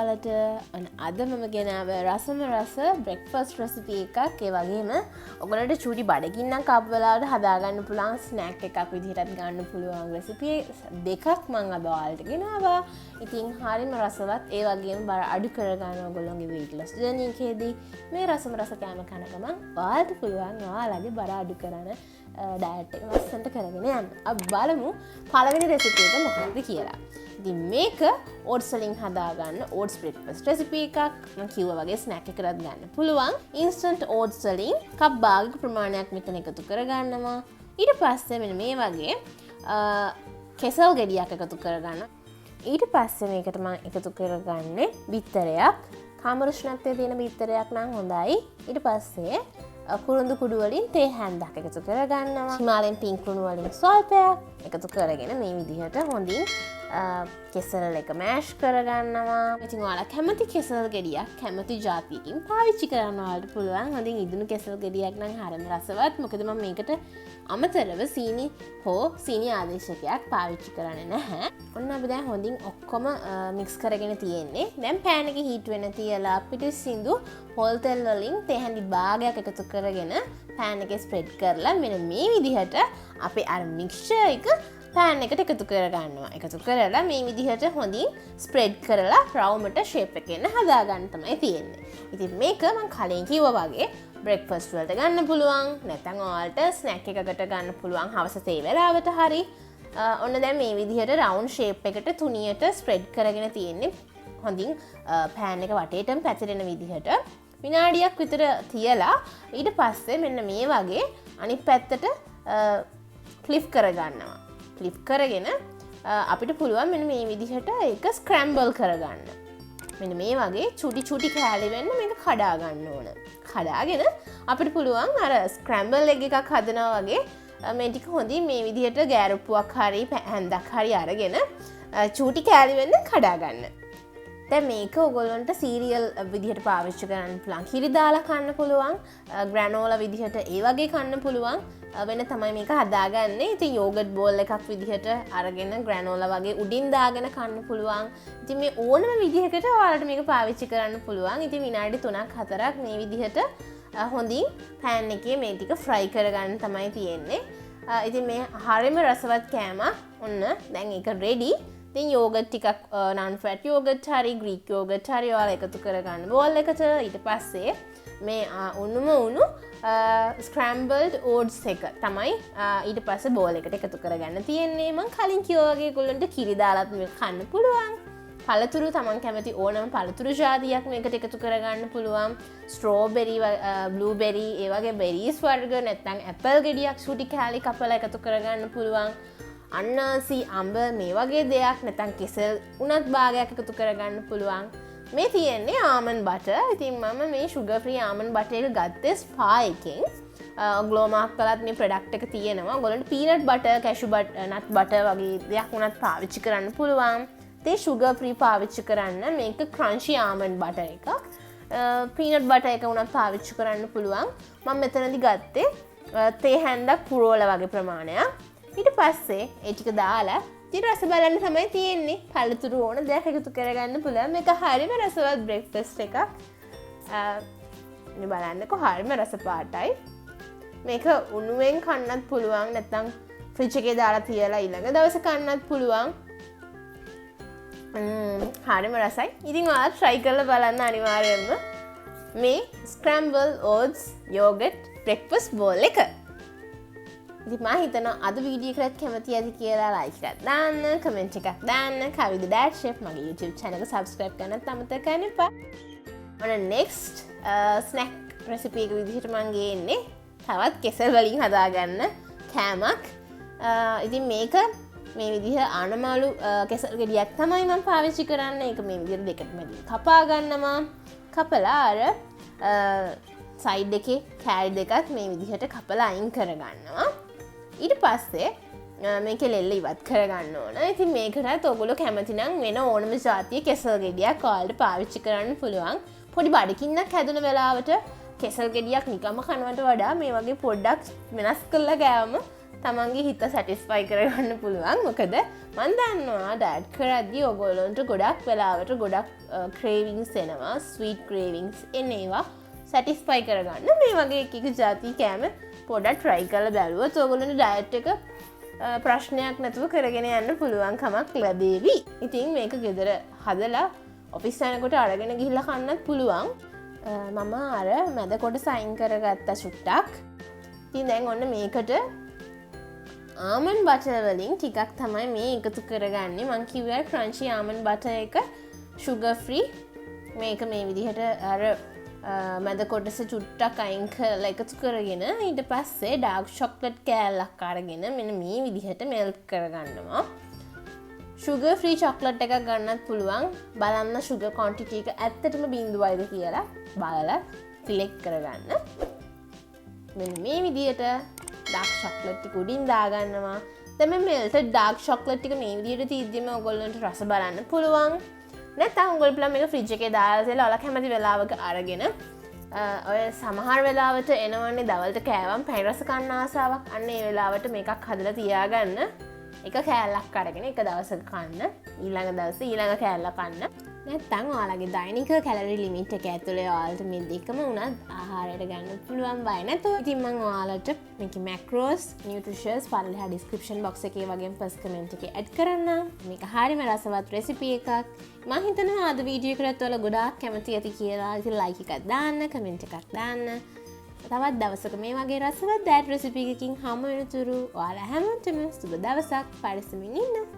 ඔයාලට අද මම ගෙනාව රසම රස බ්‍රෙක්ෆාස්ට් රෙසිපි එකක්. ඒ වගේම ඔයගලට චූටි බඩගින්නක් කාපු වෙලාවට හදාගන්න පුළුවන් ස්නැක් එකක් විදිහටත් ගන්න පුළුවන් රෙසිපි දෙකක් මම අද ඔයාලට ගෙනාවා. ඉතින් හරියම රසවත් ඒ වගේම බර අඩු කරගන්න ඔයගොල්ලෝගේ weight loss journey එකේදී මේ රසම රස කෑම කන ගමන් ඔයාලට පුළුවන් ඔයාලගේ බර අඩු කරන්න ඩයට් එක ලස්සනට කරගෙන යන්න. අපි බලමු පළවෙනි රෙසිපි එක මොකක්ද කියලා. ඉතින් මේක oats වලින් හදාගන්න oats breakfast recipe එකක්. මම කිව්වා වගේ snack එකකට ගන්න පුළුවන්. instant oats වලින් කප් භාගයක ප්‍රමාණයක් මෙතන එකතු කරගන්නවා. ඊට පස්සේ මෙන්න මේ වගේ කෙසල් ගෙඩියක් එකතු කරගන්න. ඊට පස්සේ මේකට මම එකතු කරගන්නේ බිත්තරයක්. කාමරුෂ්ණත්වයේ තියෙන බිත්තරයක් නම් හොඳයි. ඊට පස්සේ කුරුඳු කුඩු වලින් තේ හැන්දක් එකතු කරගන්නවා. හිමාලයන් පිංක් කුණු වලින් ස්වල්පයක් එකතු කරගෙන මේ විදිහට හොඳින් කෙසල් එක මෑෂ් කරගන්නවා. ඉතින් ඔයාලා කැමති කෙසල් ගෙඩියක් කැමති ජාතියකින් පාවිච්චි කරන්න ඔයාලට පුළුවන්. හොඳින් ඉදුණු කෙසල් ගෙඩියක් නම් හරිම රසවත්. මොකද මම මේකට අමතරව සීනි හෝ සීනි ආදේශකයක් පාවිච්චි කරන්නේ නැහැ. ඔන්න අපි දැන් හොඳින් ඔක්කොම මික්ස් කරගෙන තියෙන්නේ. දැන් පෑන් එකේ හීට් වෙන තියලා පිටිසිඳු පොල් තෙල් වලින් තේ හැඳි භාගයක් එකතු කරගෙන පෑන් එකේ ස්ප්‍රෙඩ් කරලා මෙන්න මේ විදිහට අපි අර මික්ස්චර් එක පෑන් එකට එකතු කරගන්නවා. එකතු කරලා මේ විදිහට හොඳින් ස්ප්‍රෙඩ් කරලා රවුමට ෂේප් එකෙන් හදාගන්න තමයි තියෙන්නේ. ඉතින් මේක මම කලින් කිව්වා වගේ බ්‍රෙක්ෆාස්ට් වලට ගන්න පුළුවන්. නැත්නම් ඔයාලට ස්නැක් එකකට ගන්න පුළුවන් හවස තේ වෙලාවට හරි. ඔන්න දැන් මේ විදිහට රවුන්ඩ් ෂේප් එකට තුනියට ස්ප්‍රෙඩ් කරගෙන තියෙන්නේ. හොඳින් පෑන් එක වටේටම පැතිරෙන විදිහට විනාඩියක් විතර තියලා ඊට පස්සේ මෙන්න මේ වගේ අනිත් පැත්තට ෆ්ලිප් කරගන්නවා. ෆ්ලිප් කරගෙන අපිට පුළුවන් මෙන්න මේ විදිහට ඒක ස්ක්‍රැම්බල් කරගන්න. මෙන්න මේ වගේ චුටි චුටි කෑලි වෙන්න මේක කඩා ගන්න ඕන. කඩාගෙන අපිට පුළුවන් අර ස්ක්‍රැම්බල් එග් එකක් හදනවා වගේ මේ ටික හොඳින් මේ විදිහට ගෑරුප්පුවක් හරි හැන්දක් හරි අරගෙන චූටි කෑලි වෙන්න කඩා ගන්න. දැන් මේක ඔයගොල්ලන්ට සීරියල් විදිහට පාවිච්චි කරන්න පුළුවන්. කිරි දාලා කන්න පුළුවන්. ග්‍රැනෝලා විදිහට ඒ වගේ කන්න පුළුවන්. වෙන තමයි මේක හදාගන්නේ. ඉතින් යෝගට් බෝල් එකක් විදිහට අරගෙන ග්‍රැනෝලා වගේ උඩින් දාගෙන කන්න පුළුවන්. ඉතින් මේ ඕනම විදිහකට ඔයාලට මේක පාවිච්චි කරන්න පුළුවන්. ඉතින් විනාඩි 3ක් 4ක් මේ විදිහට හොඳින් පෑන් එකේ මේ ටික ෆ්‍රයි කරගන්න තමයි තියෙන්නේ. ඉතින් මේ හරියම රසවත් කෑමක්. ඔන්න දැන් ඒක රෙඩි. ඉතින් යෝගට් ටිකක් non fat යෝගට් හරි ග්‍රීක් යෝගට් හරි ඔයාලා එකතු කරගන්න බෝල් එකට. ඊට පස්සේ මේ උණු ස්ක්‍රැම්බල්ඩ් ඕට්ස් එක තමයි ඊට පස්සේ බෝල් එකට එකතු කරගන්න තියෙන්නේ. මම කලින් කිව්වා වගේ ඒගොල්ලන්ට කිරි දාලත් මේක කන්න පුළුවන්. පළතුරු තමන් කැමති ඕනම පළතුරු ජාතියක් මේකට එකතු කරගන්න පුළුවන්. ස්ට්‍රෝබෙරි, බ්ලූබෙරි, ඒ වගේ බෙරීස් වර්ග නැත්නම් ඇපල් ගෙඩියක් සුටි කෑලි කපලා එකතු කරගන්න පුළුවන්. අන්නාසි, අඹ මේ වගේ දෙයක් නැත්නම් කෙසෙල් උනත් භාගයක් එකතු කරගන්න පුළුවන්. මේ තියෙන්නේ ආමන්ඩ් බටර්. ඉතින් මම මේ sugar free ආමන්ඩ් බටර් එක ගත්තේ ස්පා එකෙන්. ග්ලෝමාක් කළත් මේ ප්‍රොඩක්ට් එක තියෙනවා. ඔයගොල්ලන්ට පීනට් බටර්, කැෂු නට් බටර් වගේ දෙයක් උනත් පාවිච්චි කරන්න පුළුවන්. ඒ sugar free පාවිච්චි කරන්න මේක crunchy ආමන්ඩ් බටර් එකක්. පීනට් බටර් එක උනත් පාවිච්චි කරන්න පුළුවන්. මම මෙතනදි ගත්තේ තේ හැන්දක් පුරෝල වගේ ප්‍රමාණයක්. ඊට පස්සේ ඒ ටික දාලා ඉතින් රස බලන්න තමයි තියෙන්නේ. පළතුරු ඕන දෙයක් එකතු කරගන්න පුළුවන්. මේක හරියම රසවත් බ්‍රෙක්ෆාස්ට් එකක්. මේ බලන්නකෝ හරියම රස පාටයි. මේක උණුවෙන් කන්නත් පුළුවන්. නැත්නම් ෆ්‍රිජ් එකේ දාලා තියලා ඊළඟ දවසේ කන්නත් පුළුවන්. හරියම රසයි. ඉතින් ඔයාලා try කරලා බලන්න අනිවාර්යයෙන්ම මේ scrambled oats yogurt breakfast bowl එක. ඉතින් මම හිතනවා අද වීඩියෝ එකකට කැමති ඇති කියලා like එකක් දාන්න, comment එකක් දාන්න, කවිද ඩෑඩ් ෂෙෆ් මගේ YouTube channel එක subscribe කරන්නත් අමතක කරන්න එපා. ඔන්න next snack recipe එක විදිහට මම ගේන්නේ තවත් කෙසෙල් වලින් හදාගන්න කෑමක්. ඉතින් මේක මේ විදිහ ආනමාලු කෙසෙල් ගෙඩියක් තමයි මම පාවිච්චි කරන්නේ. ඒක මේ විදිහට දෙකට මැදින් කපා ගන්නවා. කපලා අර සයිඩ් එකේ කෑලි දෙකත් මේ විදිහට කපලා අයින් කරගන්නවා. ඊට පස්සේ මේක ලෙල්ල ඉවත් කරගන්න ඕන. ඉතින් මේකටත් ඔයගොල්ලෝ කැමති නම් වෙන ඕනම ජාතිය කෙසෙල් ගෙඩියක් ඔයාලට පාවිච්චි කරන්න පුළුවන්. පොඩි බඩකින්නක් හැදුන වෙලාවට කෙසෙල් ගෙඩියක් නිකම්ම කනවට වඩා මේ වගේ පොඩ්ඩක් වෙනස් කරලා ගෑවම තමන්ගේ හිත සැටිස්ෆයි කරගන්න පුළුවන්. මොකද මන් දන්නවා ඩයට් කරද්දී ඔයගොල්ලන්ට ගොඩක් වෙලාවට ගොඩක් ක්‍රේවිංස් එනවා, ස්වීට් ක්‍රේවිංස් එනවා. සැටිස්ෆයි කරගන්න මේ වගේ එක ජාති කෑම පොඩ්ඩක් try කරලා බලුවොත් ඔයගොල්ලන්ට ඩයට් එක ප්‍රශ්නයක් නැතුව කරගෙන යන්න පුළුවන්කමක් ලැබේවි. ඉතින් මේක ගෙදර හදලා ඔෆිස් යනකොට අරගෙන ගිහිල්ලා කන්නත් පුළුවන්. මම අර මැද කොටස අයින් කරගත්තා චුට්ටක්. ඉතින් දැන් ඔන්න මේකට ආමන්ඩ් බටර් වලින් ටිකක් තමයි මේ එකතු කරගන්නේ. මං කිව්වා ක්‍රන්චි ආමන්ඩ් බටර් එක sugar free. මේක මේ විදිහට අර මැද කොටස චුට්ටක් අයින් කරලා එකතු කරගෙන ඊට පස්සේ ඩාර්ක් චොක්ලට් කෑල්ලක් අරගෙන මෙන්න මේ විදිහට මෙල්ට් කරගන්නවා. sugar free chocolate එකක් ගන්නත් පුළුවන්. බලන්න sugar quantity එක ඇත්තටම බිංදුවයිද කියලා බලලා select කරගන්න. මෙන්න මේ විදිහට dark chocolate ටික උඩින් දාගන්නවා. දැන් මේ melted dark chocolate ටික මේ විදිහට තීද්දිම ඔයගොල්ලන්ට රස බලන්න පුළුවන්. නැත්නම් ඔයගොල්ලෝ මේක ෆ්‍රිජ් එකේ දාලා තියලා ඔයාලා කැමති වෙලාවක අරගෙන ඔය සමහර වෙලාවට එනවන්නේ දවල්ට කෑවම් පැණි රස කන්න ආසාවක්. අන්න ඒ වෙලාවට මේකක් හදලා තියාගන්න. එක කෑල්ලක් අරගෙන එක දවසක කන්න. ඊළඟ දවසේ ඊළඟ කෑල්ල කන්න. නැත්නම් ඔයාලගේ දෛනික කැලරි ලිමිට් එක ඇතුලේ ඔයාලට මේ දෙකම උනත් ආහාරයට ගන්න පුළුවන් බය නැතුව. ඉතින් මම ඔයාලට මේකේ මැක්‍රෝස්, නියුට්‍රිෂන්ස් පල්ලෙහා ඩිස්ක්‍රිප්ෂන් බොක්ස් එකේ වගේම ෆස්ට් කමෙන්ට් එකේ ඇඩ් කරන්නම්. මේක හරියම රසවත් රෙසිපි එකක්. මම හිතනවා අද වීඩියෝ එකකට ඔයාලා ගොඩාක් කැමති ඇති කියලා. ඉතින් ලයික් එකක් දාන්න, කමෙන්ට් එකක් දාන්න. තවත් දවසක මේ වගේ රසවත් ඩයට් රෙසිපි එකකින් හමු වෙනතුරු ඔයාලා හැමෝටම සුබ දවසක්. පරිස්සමින් ඉන්න.